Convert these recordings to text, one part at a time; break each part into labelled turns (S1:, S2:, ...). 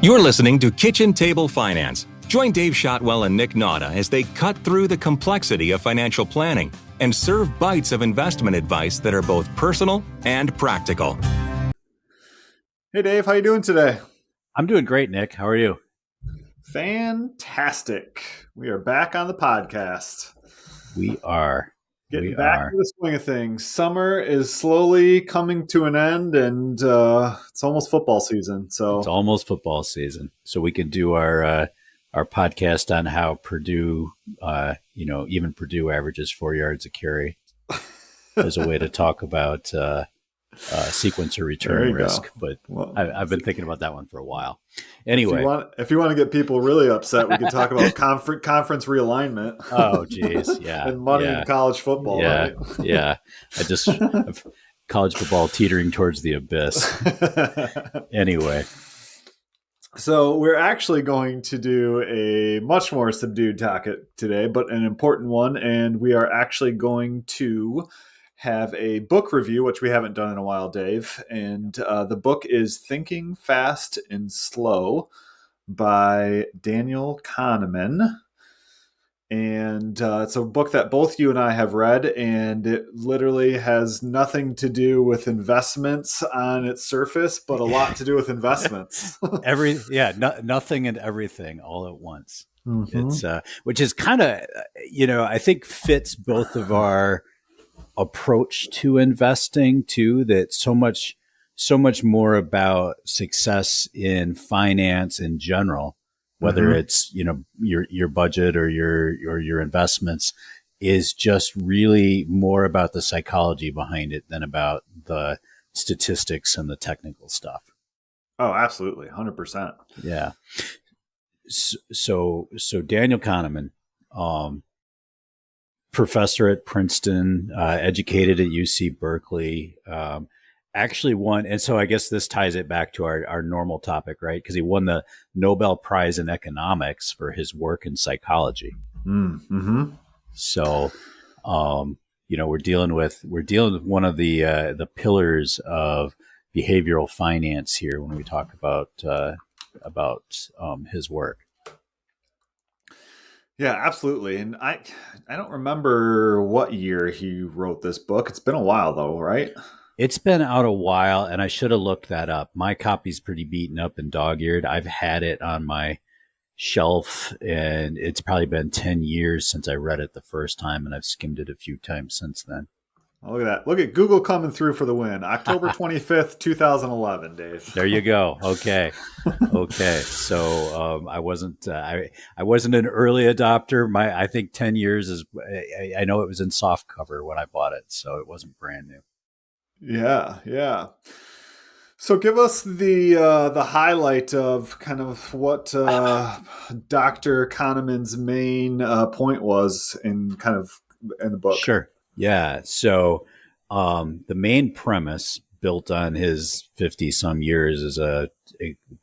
S1: You're listening to Kitchen Table Finance. Join Dave Shotwell and Nick Nauta as they cut through the complexity of financial planning and serve bites of investment advice that are both personal and practical.
S2: Hey, Dave. How you doing today?
S3: I'm doing great, Nick. How are you?
S2: Fantastic. We are back on the podcast.
S3: We are.
S2: Getting back to the swing of things. Summer is slowly coming to an end, and it's almost football season. So
S3: it's almost football season. So we can do our podcast on how Purdue, even Purdue averages 4 yards a carry as a way to talk about sequence or return risk. But I've been thinking about that one for a while. Anyway,
S2: if you want to get people really upset, we can talk about conference realignment.
S3: Oh, geez, yeah,
S2: and money in college football.
S3: Yeah,
S2: right?
S3: Yeah. College football teetering towards the abyss. Anyway,
S2: so we're actually going to do a much more subdued topic today, but an important one, and we are actually going to have a book review, which we haven't done in a while, Dave. And the book is Thinking Fast and Slow by Daniel Kahneman. And it's a book that both you and I have read, and it literally has nothing to do with investments on its surface, but a lot to do with investments.
S3: Nothing and everything all at once.
S2: Mm-hmm.
S3: It's which is kind of, I think fits both of our approach to investing too, that so much more about success in finance in general, whether it's, your budget or your investments, is just really more about the psychology behind it than about the statistics and the technical stuff.
S2: Oh, absolutely. 100%.
S3: Yeah. So Daniel Kahneman, professor at Princeton, educated at UC Berkeley, actually won. And so I guess this ties it back to our normal topic, right? Because he won the Nobel Prize in economics for his work in psychology.
S2: Mm-hmm.
S3: So, we're dealing with one of the pillars of behavioral finance here when we talk about his work.
S2: Yeah, absolutely. And I don't remember what year he wrote this book. It's been a while though, right?
S3: It's been out a while, and I should have looked that up. My copy's pretty beaten up and dog-eared. I've had it on my shelf, and it's probably been 10 years since I read it the first time, and I've skimmed it a few times since then.
S2: Oh, look at that. Look at Google coming through for the win. October 25th, 2011, Dave.
S3: There you go. Okay. So I wasn't I wasn't an early adopter. I think 10 years is, I know it was in soft cover when I bought it, so it wasn't brand new.
S2: Yeah. So give us the highlight of kind of what Dr. Kahneman's main point was in the book.
S3: Sure. Yeah. So the main premise, built on his 50-some years as a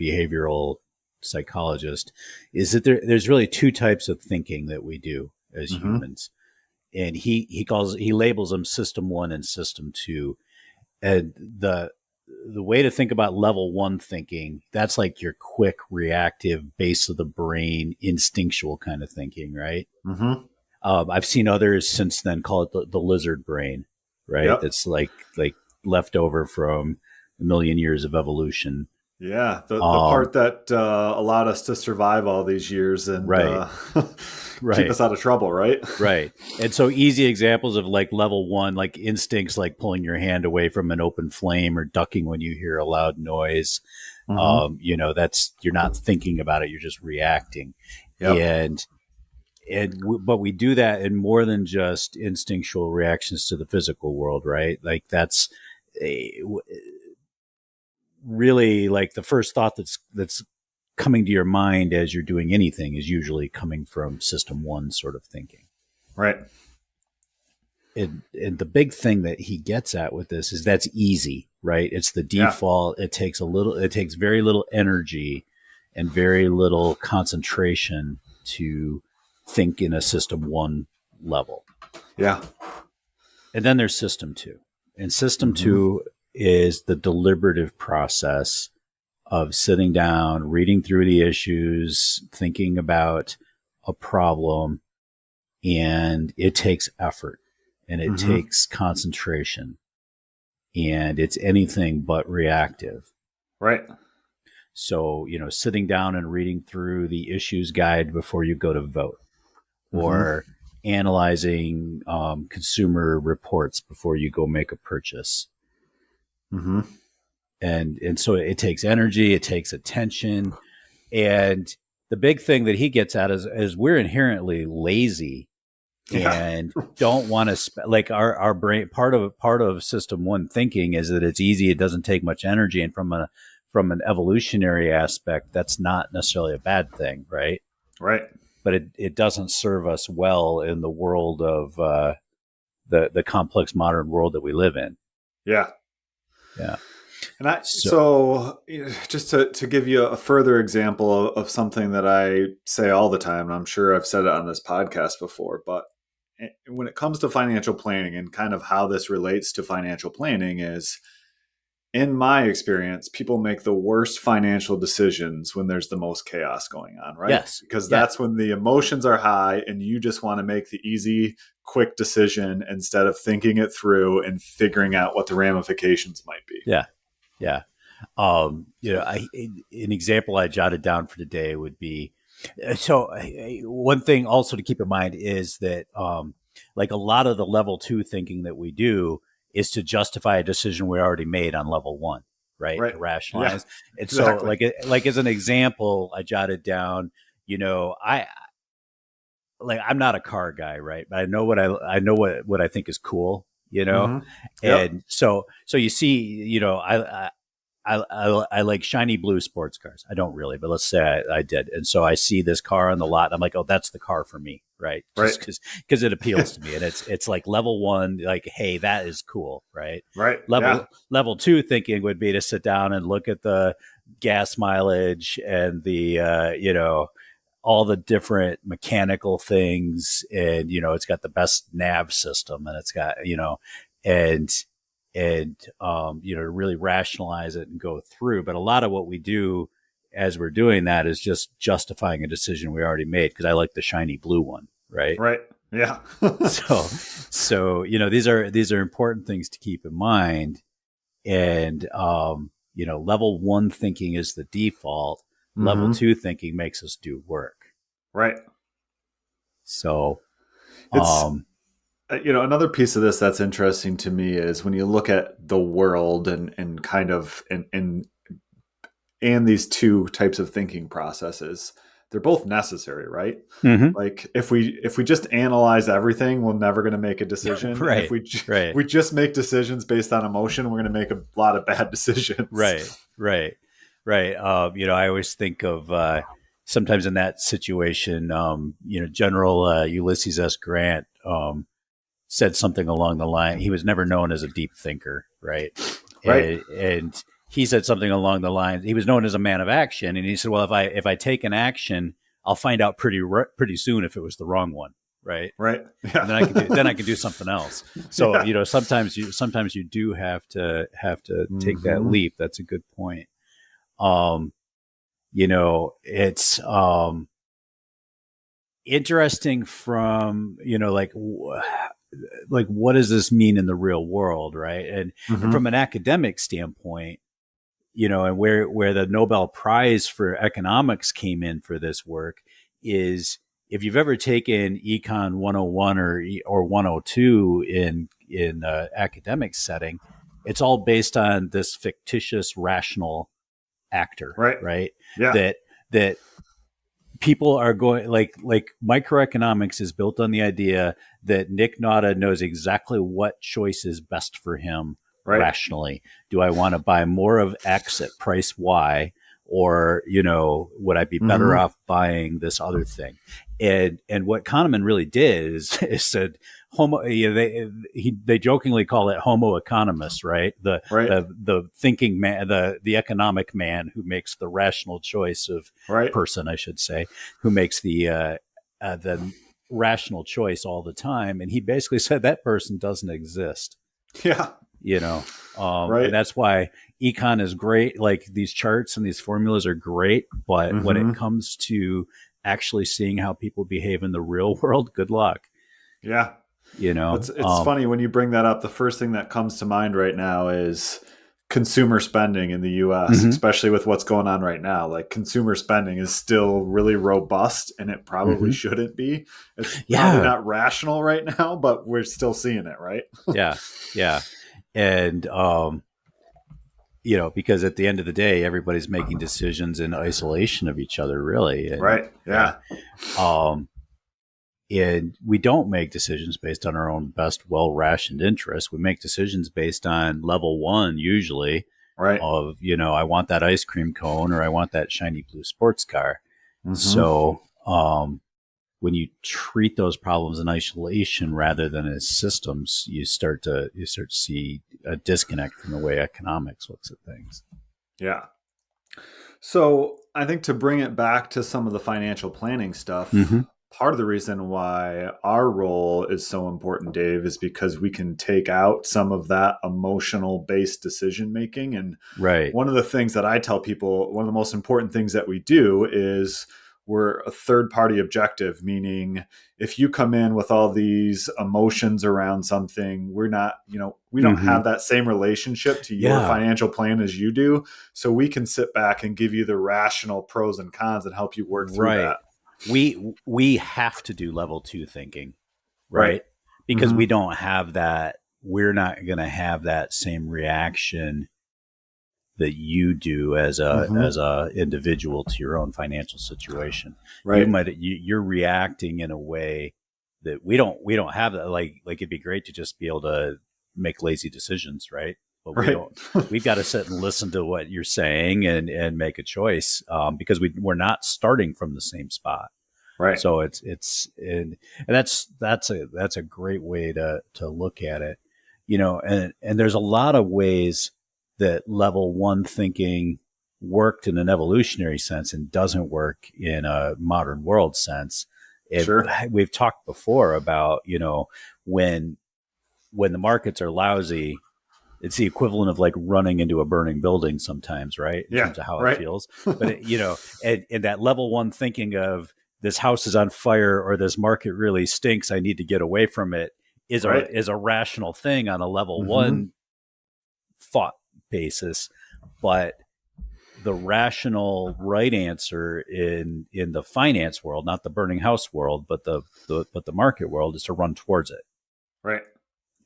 S3: behavioral psychologist, is that there's really two types of thinking that we do as humans. And he labels them System 1 and System 2. And the way to think about level 1 thinking, that's like your quick, reactive, base of the brain, instinctual kind of thinking, right?
S2: Mm-hmm.
S3: I've seen others since then call it the lizard brain, right?
S2: Yep.
S3: It's like left over from a million years of evolution.
S2: Yeah, the part that allowed us to survive all these years and keep us out of trouble, right?
S3: Right. And so easy examples of like level 1, like instincts, like pulling your hand away from an open flame or ducking when you hear a loud noise.
S2: Mm-hmm.
S3: That's, you're not thinking about it, you're just reacting.
S2: Yep.
S3: But we do that in more than just instinctual reactions to the physical world, right? Like that's really like the first thought that's coming to your mind as you're doing anything is usually coming from System 1 sort of thinking.
S2: Right.
S3: And the big thing that he gets at with this is that's easy, right? It's the default. Yeah. It takes very little energy and very little concentration to think in a System 1 level.
S2: Yeah.
S3: And then there's System 2. And System 2 is the deliberative process of sitting down, reading through the issues, thinking about a problem, and it takes effort and it takes concentration, and it's anything but reactive.
S2: Right.
S3: So, sitting down and reading through the issues guide before you go to vote, or analyzing consumer reports before you go make a purchase. And so it takes energy, it takes attention. And the big thing that he gets at is we're inherently lazy and don't want to like our brain. Part of system one thinking is that it's easy, it doesn't take much energy, and from an evolutionary aspect, that's not necessarily a bad thing, right?
S2: Right.
S3: But it doesn't serve us well in the world of the complex modern world that we live in.
S2: Yeah.
S3: Yeah.
S2: And so just to give you a further example of something that I say all the time, and I'm sure I've said it on this podcast before, but when it comes to financial planning and kind of how this relates to financial planning is, in my experience, people make the worst financial decisions when there's the most chaos going on, right?
S3: Yes.
S2: Because that's when the emotions are high and you just want to make the easy, quick decision instead of thinking it through and figuring out what the ramifications might be.
S3: Yeah. Yeah. An example I jotted down for today would be, so one thing also to keep in mind is that like a lot of the level 2 thinking that we do is to justify a decision we already made on level 1, right? To rationalize.
S2: Yeah,
S3: and
S2: exactly.
S3: So like as an example, I jotted down, I'm not a car guy, right? But I know what I think is cool, and so you see, I like shiny blue sports cars. I don't really, but let's say I did. And so I see this car on the lot. And I'm like, oh, that's the car for me. Right. Just because it appeals to me. And it's like level 1, like, hey, that is cool. Right.
S2: Right.
S3: Level 2 thinking would be to sit down and look at the gas mileage and the, all the different mechanical things. And, it's got the best nav system, and it's got, and to really rationalize it and go through. But a lot of what we do as we're doing that is just justifying a decision we already made, because I like the shiny blue one, right?
S2: Right. Yeah.
S3: so these are important things to keep in mind. And level 1 thinking is the default. Level 2 thinking makes us do work.
S2: Right.
S3: So
S2: it's another piece of this that's interesting to me is when you look at the world and kind of and these two types of thinking processes, they're both necessary, right? Like if we just analyze everything, we're never going to make a decision.
S3: Right.
S2: If we just make decisions based on emotion, we're going to make a lot of bad decisions.
S3: Right. I always think of sometimes in that situation, General Ulysses S. Grant said something along the line. He was never known as a deep thinker, right? And he said something along the lines. He was known as a man of action, and he said, "Well, if I take an action, I'll find out pretty soon if it was the wrong one, right?
S2: Right. Yeah.
S3: And then I can do something else. So sometimes you do have to take that leap. That's a good point. It's interesting from like what does this mean in the real world, right? And from an academic standpoint, and where the Nobel Prize for economics came in for this work is, if you've ever taken Econ 101 or 102 in academic setting, it's all based on this fictitious rational actor, right?
S2: Yeah.
S3: That people are going like microeconomics is built on the idea that Nick Nauta knows exactly what choice is best for him rationally. Do I want to buy more of X at price Y, or would I be better off buying this other thing? And what Kahneman really did is said they jokingly call it homo economist, right? The thinking man, the economic man who makes the rational choice of person, I should say, who makes the rational choice all the time. And he basically said that person doesn't exist.
S2: Yeah. Right.
S3: And that's why econ is great. Like these charts and these formulas are great, but when it
S2: Mm-hmm.
S3: comes to actually seeing how people behave in the real world, good luck.
S2: Yeah.
S3: You know,
S2: It's funny when you bring that up. The first thing that comes to mind right now is consumer spending in the US,
S3: mm-hmm,
S2: especially with what's going on right now. Like consumer spending is still really robust and it probably
S3: mm-hmm.
S2: shouldn't be. It's probably
S3: Yeah,
S2: not rational right now, but we're still seeing it, right?
S3: yeah, yeah. And, because at the end of the day, everybody's making decisions in isolation of each other, really. And,
S2: Right. Yeah.
S3: um, and we don't make decisions based on our own best, well rationed interests. We make decisions based on level one, usually,
S2: Right.
S3: of, I want that ice cream cone or I want that shiny blue sports car.
S2: Mm-hmm.
S3: So, when you treat those problems in isolation rather than as systems, you start to see a disconnect from the way economics looks at things.
S2: Yeah. So I think to bring it back to some of the financial planning stuff,
S3: Mm-hmm.
S2: part of the reason why our role is so important, Dave, is because we can take out some of that emotional based decision making. And
S3: Right.
S2: one of the things that I tell people, one of the most important things that we do is we're a third party objective, meaning if you come in with all these emotions around something, we're not, we don't
S3: Mm-hmm.
S2: have that same relationship to your
S3: Yeah.
S2: financial plan as you do. So we can sit back and give you the rational pros and cons and help you work through
S3: Right.
S2: that.
S3: We have to do level two thinking,
S2: Right.
S3: right? Because
S2: Mm-hmm.
S3: we don't have that. We're not going to have that same reaction that you do
S2: Mm-hmm.
S3: as a individual to your own financial situation.
S2: Right.
S3: You're reacting in a way that we don't have that. Like it'd be great to just be able to make lazy decisions, right? But we
S2: Right.
S3: don't. We've got to sit and listen to what you're saying and make a choice, because we're not starting from the same spot.
S2: Right.
S3: So and that's a great way to look at it, and there's a lot of ways that level one thinking worked in an evolutionary sense and doesn't work in a modern world sense.
S2: Sure.
S3: We've talked before about, when the markets are lousy, it's the equivalent of like running into a burning building sometimes, right? In
S2: Yeah.
S3: terms of how it
S2: Right.
S3: feels. But, and that level one thinking of this house is on fire or this market really stinks, I need to get away from it,
S2: Right.
S3: is a rational thing on a level
S2: Mm-hmm.
S3: one thought basis. But the rational right answer in the finance world, not the burning house world, but the market world, is to run towards it
S2: Right.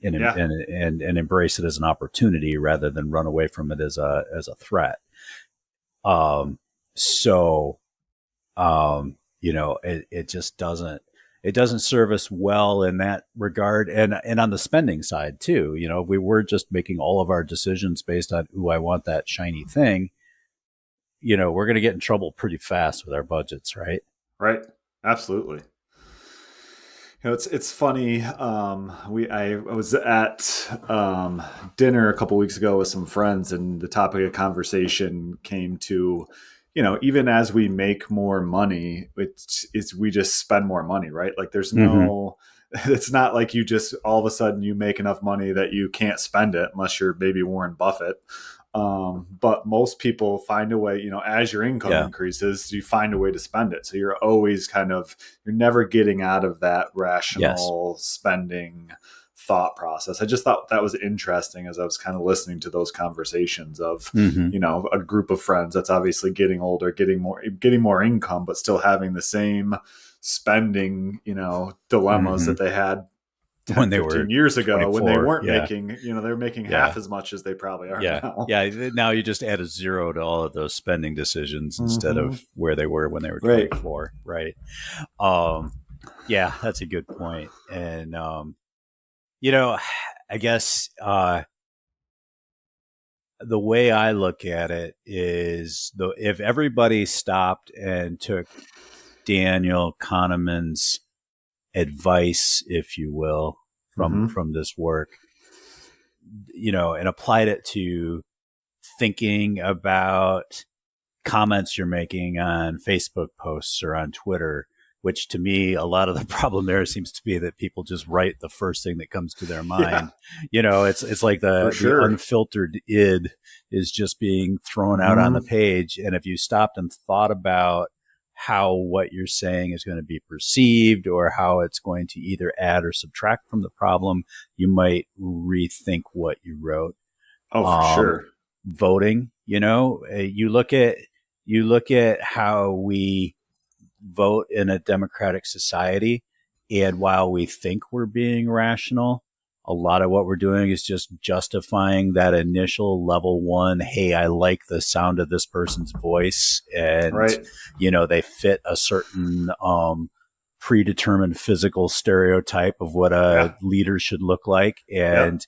S3: and
S2: Yeah.
S3: and embrace it as an opportunity rather than run away from it as a threat. So it just doesn't serve us well in that regard. And on the spending side too, if we were just making all of our decisions based on, ooh, I want that shiny thing, we're going to get in trouble pretty fast with our budgets, right?
S2: Right. Absolutely. It's funny. I was at dinner a couple weeks ago with some friends, and the topic of conversation came to, even as we make more money, it's we just spend more money, right? Like there's
S3: Mm-hmm.
S2: no, it's not like you just all of a sudden you make enough money that you can't spend it unless you're maybe Warren Buffett. But most people find a way, as your income
S3: Yeah.
S2: increases, you find a way to spend it. So you're always you're never getting out of that
S3: Yes.
S2: rational spending thought process. I just thought that was interesting as I was kind of listening to those conversations of,
S3: Mm-hmm.
S2: a group of friends that's obviously getting older, getting more income, but still having the same spending, dilemmas
S3: Mm-hmm.
S2: that they had 10,
S3: When they
S2: 15
S3: were
S2: years ago when they
S3: 24.
S2: weren't
S3: Yeah.
S2: making, they were making
S3: Yeah.
S2: half as much as they probably are
S3: Yeah.
S2: now.
S3: Yeah. Now you just add a zero to all of those spending decisions instead
S2: Mm-hmm.
S3: of where they were when they were
S2: Right.
S3: 24. Right. Um, yeah, that's a good point. And, you know, I guess, the way I look at it is, if everybody stopped and took Daniel Kahneman's advice, if you will,
S2: Mm-hmm.
S3: from this work, and applied it to thinking about comments you're making on Facebook posts or on Twitter, which to me, a lot of the problem there seems to be that people just write the first thing that comes to their mind. It's like the unfiltered id is just being thrown out on the page. And if you stopped and thought about how what you're saying is going to be perceived or how it's going to either add or subtract from the problem, you might rethink what you wrote.
S2: Oh, for sure.
S3: Voting, you look at how we vote in a democratic society, and while we think we're being rational, a lot of what we're doing is just justifying that initial level one, hey, I like the sound of this person's voice, and they fit a certain predetermined physical stereotype of what a leader should look like, and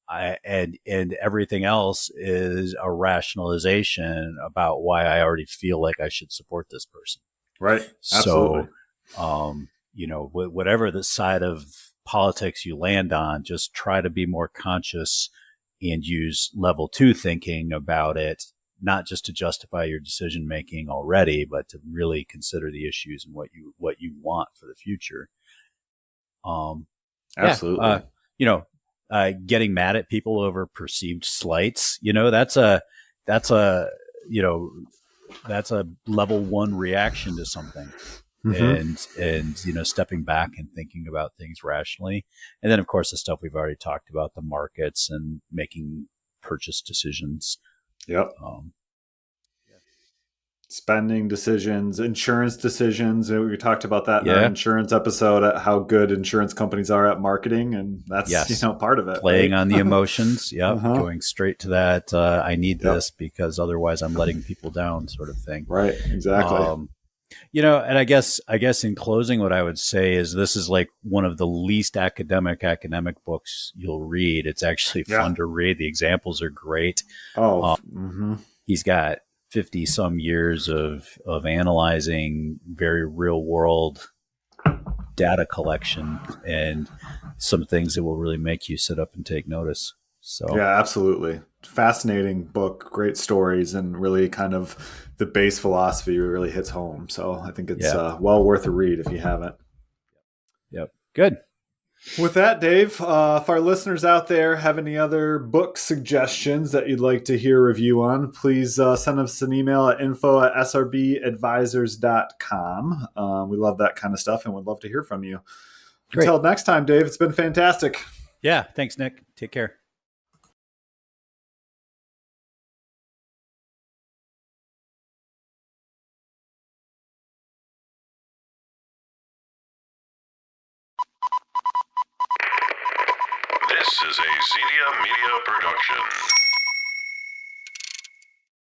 S3: and everything else is a rationalization about why I already feel like I should support this person.
S2: Right. Absolutely.
S3: So, whatever the side of politics you land on, just try to be more conscious and use level 2 thinking about it, not just to justify your decision making already, but to really consider the issues and what you want for the future.
S2: Absolutely.
S3: Getting mad at people over perceived slights, that's a level 1 reaction to something. And stepping back and thinking about things rationally. And then, of course, the stuff we've already talked about, the markets and making purchase decisions.
S2: Yep. Spending decisions, insurance decisions. We talked about that in our insurance episode, how good insurance companies are at marketing. And that's part of it.
S3: Playing on the emotions. Going straight to that. I need this because otherwise I'm letting people down sort of thing.
S2: Right. Exactly.
S3: And I guess in closing, what I would say is this is like one of the least academic books you'll read. It's actually fun to read. The examples are great. He's got 50 some years of analyzing very real world data collection and some things that will really make you sit up and take notice. So
S2: absolutely. Fascinating book, great stories, and really kind of the base philosophy really hits home. So I think it's well worth a read if you haven't.
S3: Yep. Good.
S2: With that, Dave, if our listeners out there have any other book suggestions that you'd like to hear a review on, please send us an email at info@srbadvisors.com. We love that kind of stuff and would love to hear from you. Great. Until next time, Dave, it's been fantastic.
S3: Yeah. Thanks, Nick. Take care.
S4: This is a Zedia Media production.